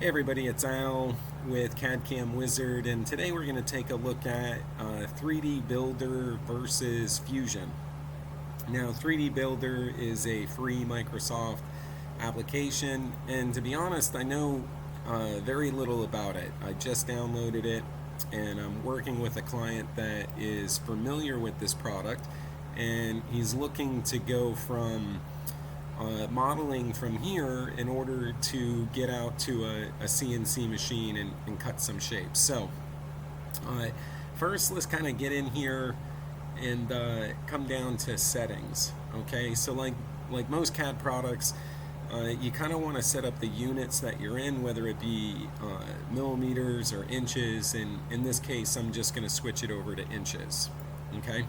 Hey everybody, it's Al with CAD CAM Wizard, and today we're going to take a look at 3D Builder versus Fusion. Now, 3D Builder is a free Microsoft application, and to be honest, I know very little about it. I just downloaded it, and I'm working with a client that is familiar with this product, and he's looking to go from modeling from here in order to get out to a CNC machine and cut some shapes. So uh, first let's kind of get in here and come down to settings. Okay, so like most CAD products, you kind of want to set up the units that you're in, whether it be millimeters or inches, and in this case I'm just going to switch it over to inches. Okay,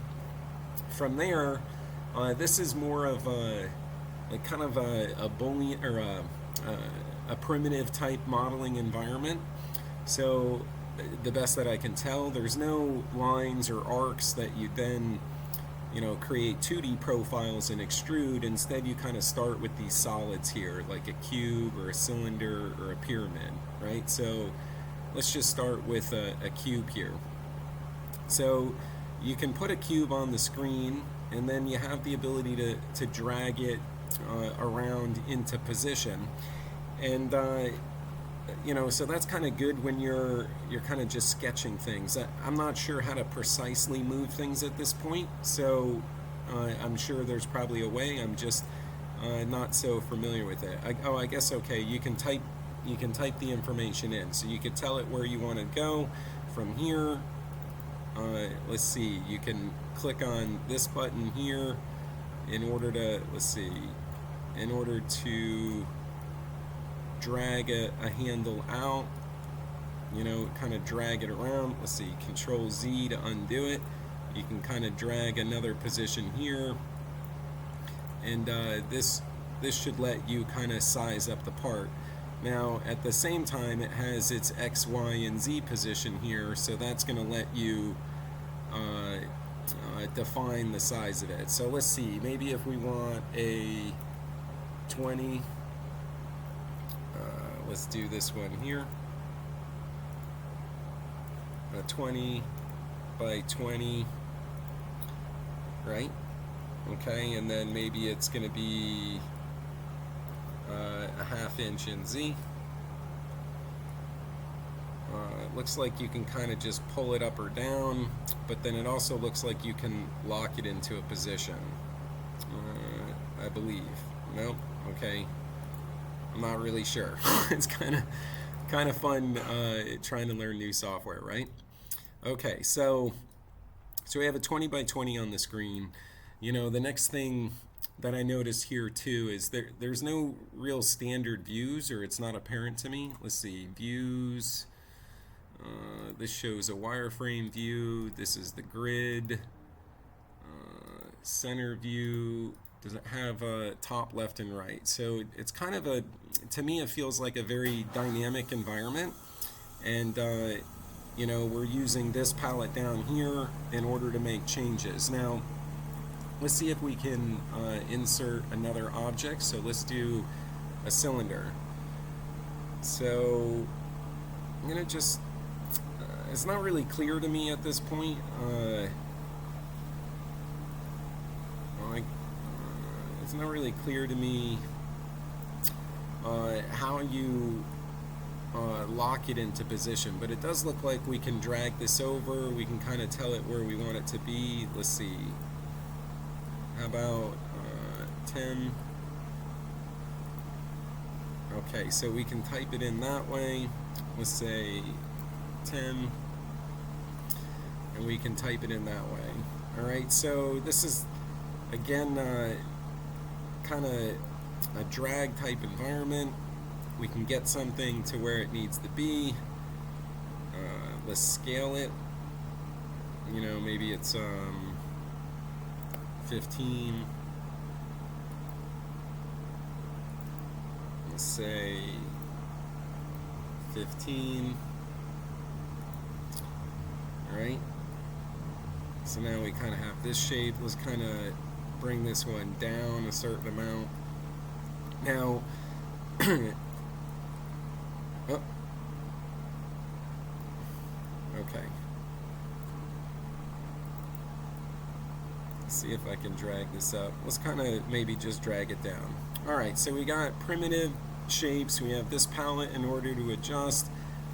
from there this is more of a like kind of a Boolean or a primitive type modeling environment. So the best that I can tell, there's no lines or arcs that you then create 2D profiles and extrude. Instead, you kind of start with these solids here, like a cube or a cylinder or a pyramid, right? So let's just start with a cube here. So you can put a cube on the screen, and then you have the ability to drag it around into position, and so that's kind of good when you're kind of just sketching things. I'm not sure how to precisely move things at this point, so I'm sure there's probably a way. I'm just not so familiar with it. I guess okay. You can type the information in, so you could tell it where you want to go from here. Let's see. You can click on this button here in order to drag a handle out, kind of drag it around. Let's see, Control Z to undo it. You can kind of drag another position here, and this should let you kind of size up the part. Now at the same time, it has its X, Y, and Z position here, so that's going to let you define the size of it. So let's see, maybe if we want a 20, let's do this one here, a 20 by 20, right? Okay, and then maybe it's going to be a ½ inch in Z. Looks like you can kind of just pull it up or down, but then it also looks like you can lock it into a position, I believe. Nope. Okay, I'm not really sure. It's kind of fun trying to learn new software, right? Okay, so we have a 20 by 20 on the screen. The next thing that I noticed here too is there's no real standard views, or it's not apparent to me. Let's see, views. This shows a wireframe view. This is the grid. Center view. Does it have top, left, and right? So it's kind of to me it feels like a very dynamic environment, and we're using this palette down here in order to make changes. Now let's see if we can insert another object. So let's do a cylinder. So I'm gonna just it's not really clear to me at this point. It's not really clear to me how you lock it into position, but it does look like we can drag this over. We can kind of tell it where we want it to be. Let's see. How about 10? Okay, so we can type it in that way. Let's say 10, and we can type it in that way. All right, so this is again kind of a drag type environment. We can get something to where it needs to be. Let's scale it. Maybe it's 15. Let's say 15. Alright, so now we kind of have this shape. Let's kind of bring this one down a certain amount. Now, oh, see if I can drag this up. Let's kind of maybe just drag it down. Alright, so we got primitive shapes. We have this palette in order to adjust.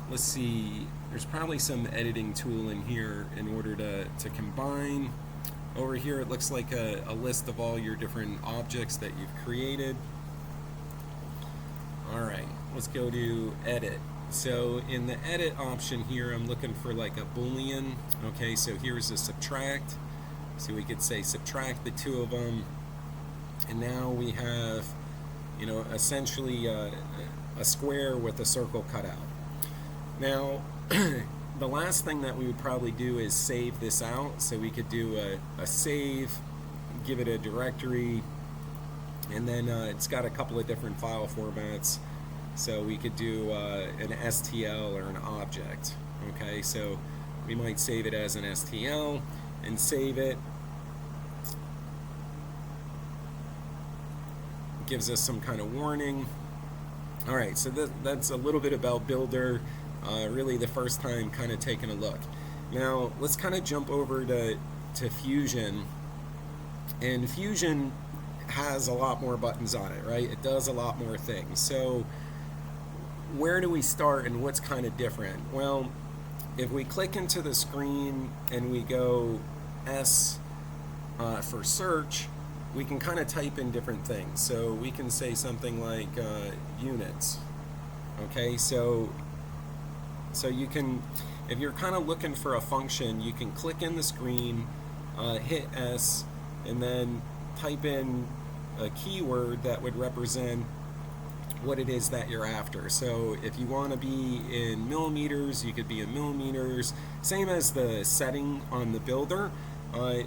Let's see, there's probably some editing tool in here in order to combine. Over here it looks like a list of all your different objects that you've created. Alright, let's go to edit. So in the edit option here, I'm looking for like a boolean. Okay, so here's a subtract. So we could say subtract the two of them. And now we have, you know, essentially a square with a circle cut out. Now, the last thing that we would probably do is save this out. So we could do a save, give it a directory, and then it's got a couple of different file formats. So we could do an STL or an object. Okay, so we might save it as an STL and save it. Gives us some kind of warning. Alright, so that's a little bit about Builder. Really the first time kind of taking a look. Now let's kind of jump over to Fusion. And Fusion has a lot more buttons on it, right? It does a lot more things. So where do we start and what's kind of different? Well, if we click into the screen and we go S for search, we can kind of type in different things. So we can say something like units. Okay, so you can, if you're kind of looking for a function, you can click in the screen, hit S, and then type in a keyword that would represent what it is that you're after. So if you want to be in millimeters, you could be in millimeters, same as the setting on the builder.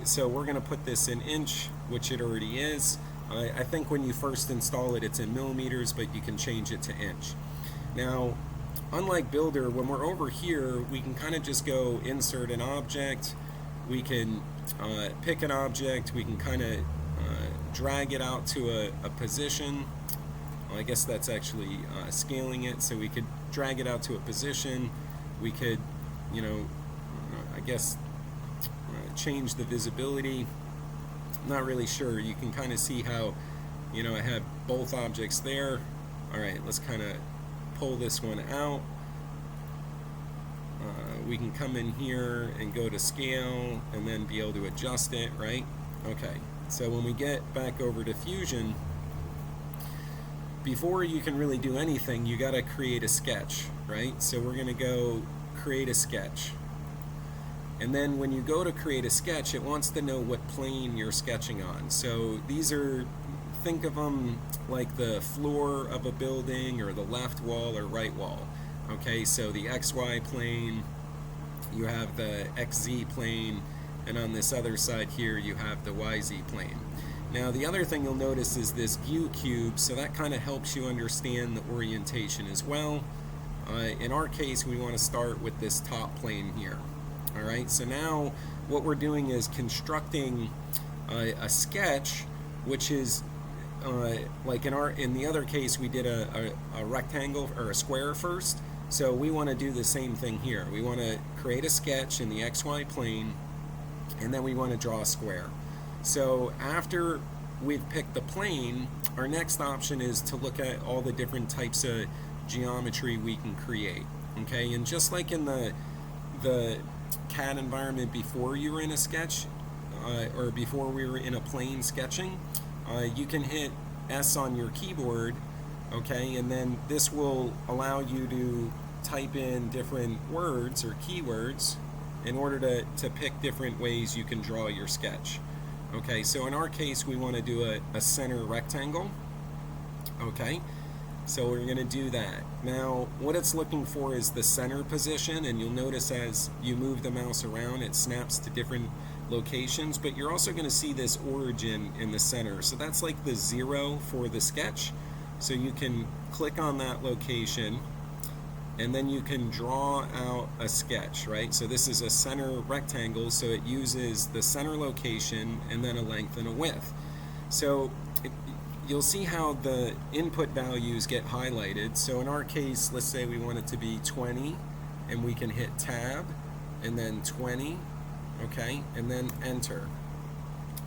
So we're going to put this in inch, which it already is. I think when you first install it, it's in millimeters, but you can change it to inch. Now, unlike Builder, when we're over here, we can kind of just go insert an object. We can pick an object. We can kind of drag it out to a position. Well, I guess that's actually scaling it. So we could drag it out to a position. We could, you know, I guess change the visibility. Not really sure. You can kind of see how, you know, I have both objects there. All right, let's kind of pull this one out. We can come in here and go to scale and then be able to adjust it, right? Okay, so when we get back over to Fusion, before you can really do anything, you got to create a sketch, right? So we're going to go create a sketch. And then when you go to create a sketch, it wants to know what plane you're sketching on. So these are, think of them like the floor of a building or the left wall or right wall. Okay, so the XY plane, you have the XZ plane, and on this other side here you have the YZ plane. Now the other thing you'll notice is this view cube, so that kind of helps you understand the orientation as well. In our case, we want to start with this top plane here. Alright, so now what we're doing is constructing a sketch, which is like in the other case we did a rectangle or a square first. So we want to do the same thing here. We want to create a sketch in the XY plane, and then we want to draw a square. So after we've picked the plane, our next option is to look at all the different types of geometry we can create. Okay, and just like in the CAD environment before you were in a sketch, or before we were in a plane sketching, you can hit S on your keyboard, okay, and then this will allow you to type in different words or keywords in order to pick different ways you can draw your sketch. Okay, so in our case we want to do a center rectangle. Okay, so we're going to do that. Now what it's looking for is the center position, and you'll notice as you move the mouse around it snaps to different locations, but you're also going to see this origin in the center. So that's like the 0 for the sketch. So you can click on that location and then you can draw out a sketch, right? So this is a center rectangle, so it uses the center location and then a length and a width. So you'll see how the input values get highlighted. So in our case, let's say we want it to be 20, and we can hit tab and then 20, okay, and then enter.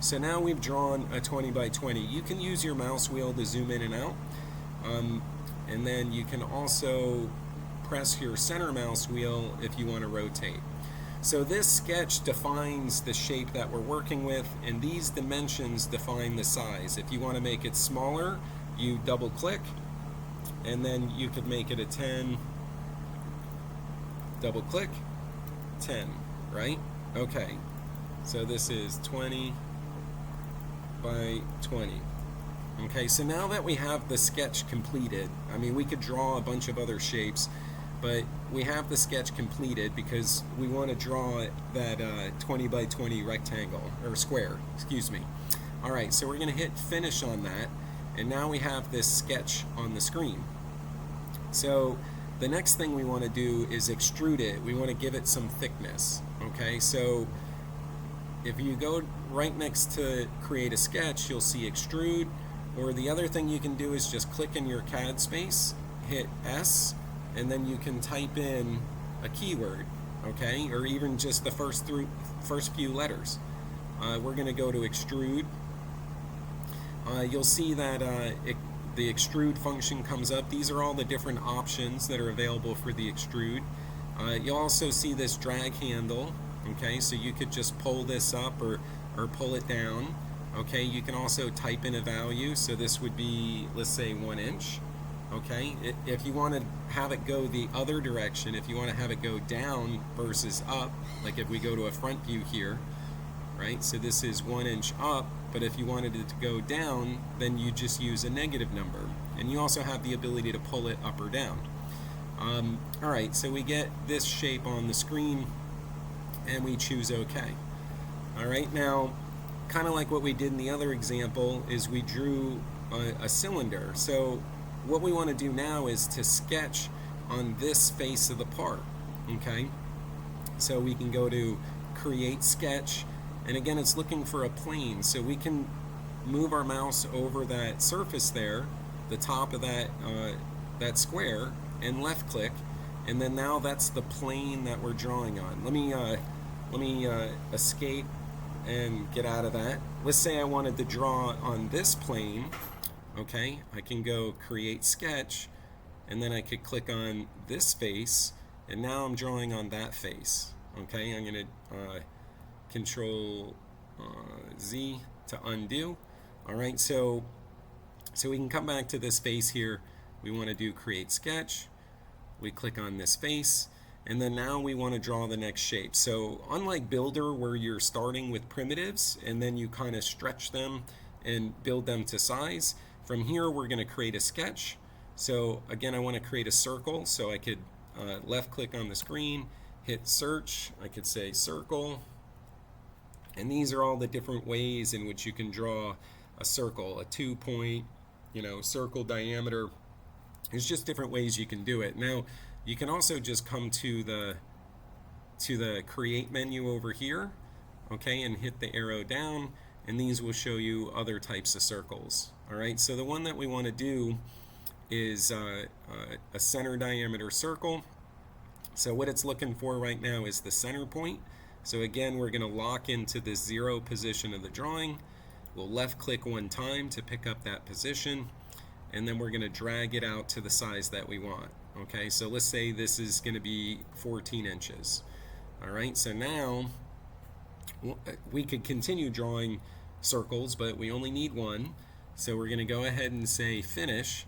So now we've drawn a 20 by 20. You can use your mouse wheel to zoom in and out. And then you can also press your center mouse wheel if you want to rotate. So this sketch defines the shape that we're working with, and these dimensions define the size. If you want to make it smaller, you double click, and then you could make it a 10, double click, 10, right? Okay, so this is 20 by 20. Okay, so now that we have the sketch completed, I mean, we could draw a bunch of other shapes, but we have the sketch completed because we want to draw that 20 by 20 rectangle, or square, excuse me. All right, so we're going to hit finish on that, and now we have this sketch on the screen. So the next thing we want to do is extrude it. We want to give it some thickness. Okay, so if you go right next to create a sketch, you'll see extrude, or the other thing you can do is just click in your CAD space, hit S, and then you can type in a keyword, okay, or even just the first few letters. We're going to go to extrude. You'll see that the extrude function comes up. These are all the different options that are available for the extrude. You'll also see this drag handle, okay, so you could just pull this up or pull it down. Okay, you can also type in a value, so this would be, let's say, 1 inch. Okay, if you want to have it go the other direction, if you want to have it go down versus up, like if we go to a front view here, right, so this is 1 inch up, but if you wanted it to go down, then you just use a negative number, and you also have the ability to pull it up or down. All right, so we get this shape on the screen, and we choose OK. All right, now, kind of like what we did in the other example, is we drew a cylinder. So what we want to do now is to sketch on this face of the part. Okay, so we can go to create sketch, and again it's looking for a plane, so we can move our mouse over that surface there, the top of that square, and left click, and then now that's the plane that we're drawing on. Let me escape and get out of that. Let's say I wanted to draw on this plane. Okay, I can go create sketch, and then I could click on this face, and now I'm drawing on that face. Okay, I'm going to control Z to undo. All right, so we can come back to this face here. We want to do create sketch. We click on this face, and then now we want to draw the next shape. So unlike Builder, where you're starting with primitives and then you kind of stretch them and build them to size, from here we're going to create a sketch. So again, I want to create a circle, so I could left click on the screen, hit search, I could say circle, and these are all the different ways in which you can draw a circle, a 2-point, circle diameter. There's just different ways you can do it. Now, you can also just come to the create menu over here, okay, and hit the arrow down, and these will show you other types of circles. All right, so the one that we want to do is a center diameter circle. So what it's looking for right now is the center point. So again, we're going to lock into this 0 position of the drawing. We'll left click 1 time to pick up that position, and then we're going to drag it out to the size that we want. Okay, so let's say this is going to be 14 inches. All right, so now we could continue drawing circles, but we only need one. So we're going to go ahead and say finish,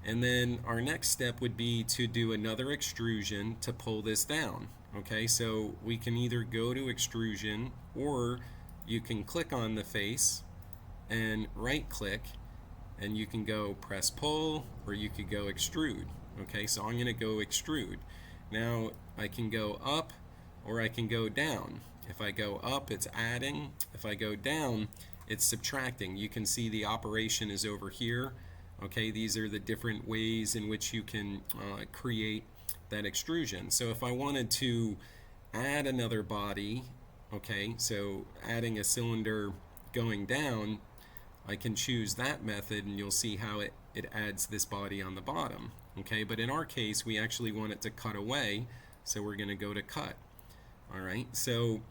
and then our next step would be to do another extrusion to pull this down. Okay, so we can either go to extrusion, or you can click on the face and right click, and you can go press pull, or you could go extrude. Okay, so I'm going to go extrude. Now I can go up or I can go down. If I go up, it's adding. If I go down, it's subtracting. You can see the operation is over here. Okay, these are the different ways in which you can create that extrusion. So if I wanted to add another body, okay, so adding a cylinder going down, I can choose that method, and you'll see how it adds this body on the bottom. Okay, but in our case, we actually want it to cut away, so we're going to go to cut. All right, so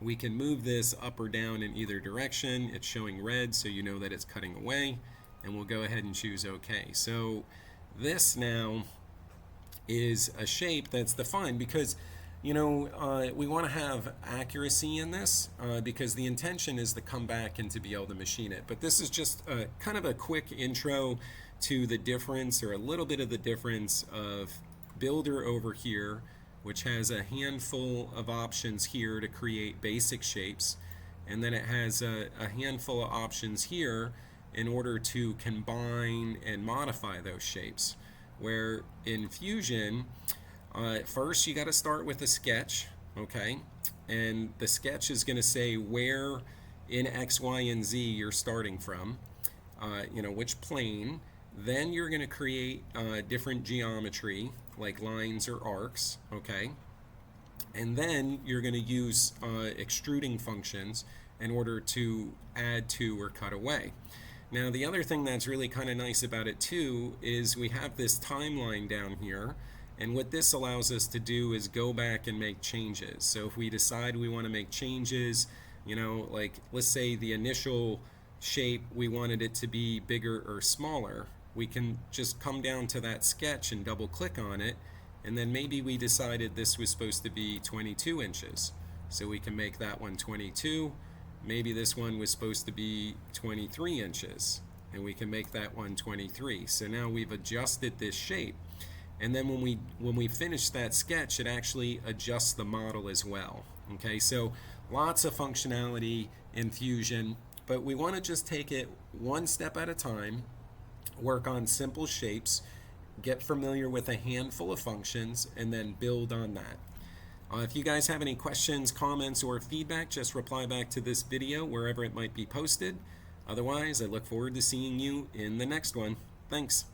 We can move this up or down in either direction. It's showing red, so you know that it's cutting away, and we'll go ahead and choose OK. So this now is a shape that's defined because we want to have accuracy in this because the intention is to come back and to be able to machine it. But this is just kind of a quick intro to the difference, or a little bit of the difference, of Builder over here, which has a handful of options here to create basic shapes, and then it has a handful of options here in order to combine and modify those shapes. Where in Fusion, first you got to start with a sketch, okay? And the sketch is going to say where in X, Y, and Z you're starting from, which plane. Then you're going to create different geometry, like lines or arcs, okay? And then you're going to use extruding functions in order to add to or cut away. Now, the other thing that's really kind of nice about it too is we have this timeline down here, and what this allows us to do is go back and make changes. So if we decide we want to make changes, like let's say the initial shape we wanted it to be bigger or smaller, we can just come down to that sketch and double click on it, and then maybe we decided this was supposed to be 22 inches. So we can make that one 22. Maybe this one was supposed to be 23 inches, and we can make that one 23. So now we've adjusted this shape. And then when we finish that sketch, it actually adjusts the model as well. Okay, so lots of functionality in Fusion, but we want to just take it one step at a time, work on simple shapes, get familiar with a handful of functions, and then build on that. If you guys have any questions, comments, or feedback, just reply back to this video wherever it might be posted. Otherwise, I look forward to seeing you in the next one. Thanks.